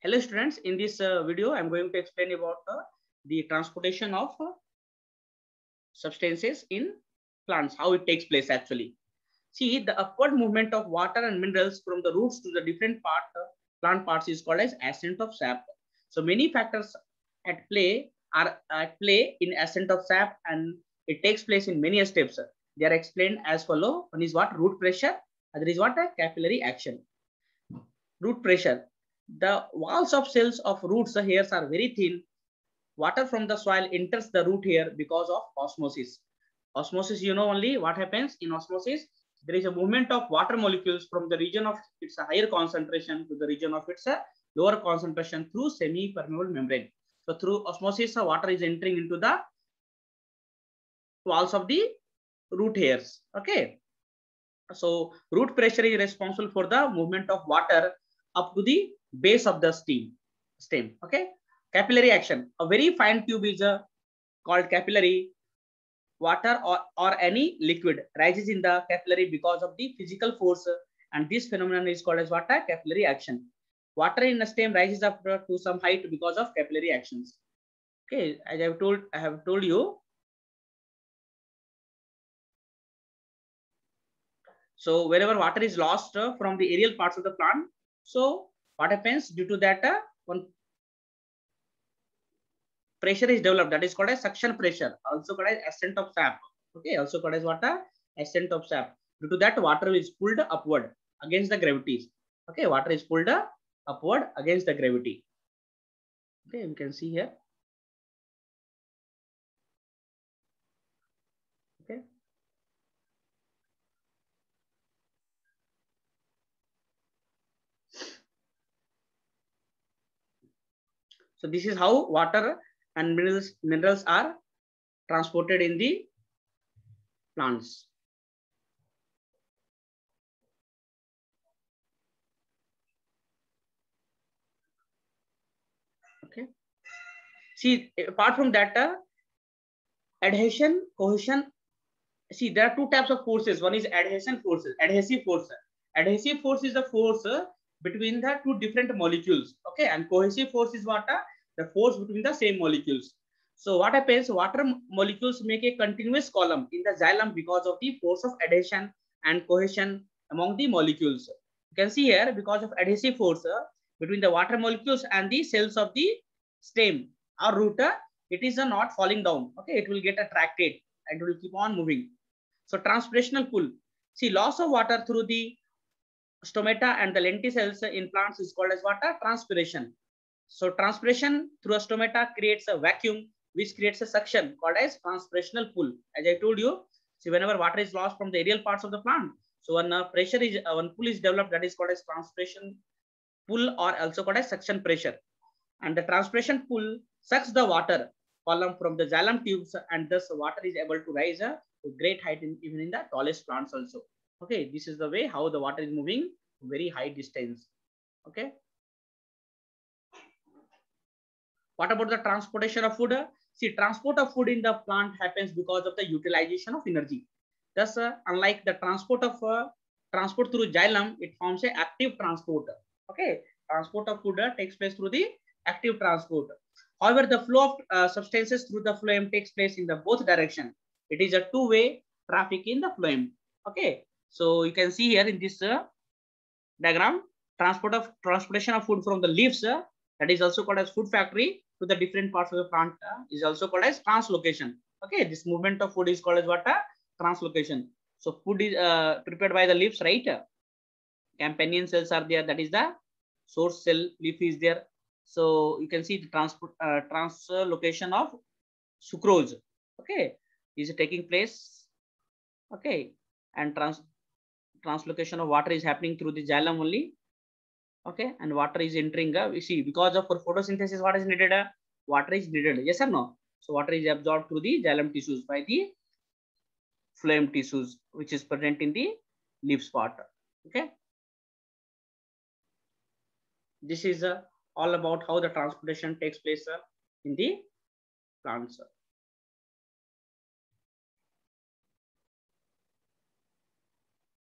Hello students, in this video I am going to explain about the transportation of substances in plants, how it takes place actually. See, the upward movement of water and minerals from the roots to the different plant parts is called as ascent of sap. So many factors are at play in ascent of sap, and it takes place in many steps. They are explained as follow. One is what? Root pressure. Other is what? Capillary action. Root pressure. The walls of cells of roots hairs are very thin. Water from the soil enters the root hair because of osmosis. Osmosis, you know only what happens in osmosis. There is a movement of water molecules from the region of its higher concentration to the region of its lower concentration through semi-permeable membrane. So through osmosis, water is entering into the walls of the root hairs. Okay. So root pressure is responsible for the movement of water up to the base of the stem. Okay. Capillary action. A very fine tube is called capillary. Water or any liquid rises in the capillary because of the physical force, and this phenomenon is called as what? Capillary action. Water in a stem rises up to some height because of capillary actions. Okay, as I have told you. So wherever water is lost from the aerial parts of the plant, so what happens due to that? One pressure is developed, that is called as suction pressure, also called as ascent of sap. Okay, also called as what? Ascent of sap. Due to that, water is pulled upward against the gravity. Okay, water is pulled upward against the gravity. Okay, we can see here. Okay. So this is how water and minerals are transported in the plants. Okay. See, apart from that, adhesion, cohesion. See, there are two types of forces. One is adhesion forces, adhesive force. Adhesive force is the force between the two different molecules. Okay, and cohesive force is what? The force between the same molecules. So what happens? Water molecules make a continuous column in the xylem because of the force of adhesion and cohesion among the molecules. You can see here, because of adhesive force between the water molecules and the cells of the stem or root, it is not falling down. Okay, it will get attracted and it will keep on moving. So transpirational pull. See, loss of water through the stomata and the lenticels in plants is called as water transpiration. So transpiration through a stomata creates a vacuum, which creates a suction called as transpirational pull. As I told you, see, whenever water is lost from the aerial parts of the plant, so when when pull is developed, that is called as transpiration pull, or also called as suction pressure. And the transpiration pull sucks the water column from the xylem tubes, and thus water is able to rise to great height even in the tallest plants also. Okay, this is the way how the water is moving very high distance. Okay. What about the transportation of food? See, transport of food in the plant happens because of the utilization of energy. Thus, unlike the transport through xylem, it forms a active transport. Okay, transport of food takes place through the active transport. However, the flow of substances through the phloem takes place in the both direction. It is a two-way traffic in the phloem. Okay, so you can see here in this diagram, transportation of food from the leaves, that is also called as food factory, to the different parts of the plant is also called as translocation. Okay, this movement of food is called as what? Translocation. So food is prepared by the leaves, right? Companion cells are there, that is the source cell, leaf is there. So you can see the translocation of sucrose. Okay, is taking place. Okay, and translocation of water is happening through the xylem only. Okay, and water is entering. We see, because of for photosynthesis, what is needed? Water is needed. Yes or no? So water is absorbed through the xylem tissues by the phloem tissues, which is present in the leaves part. Okay. This is all about how the transportation takes place in the plants.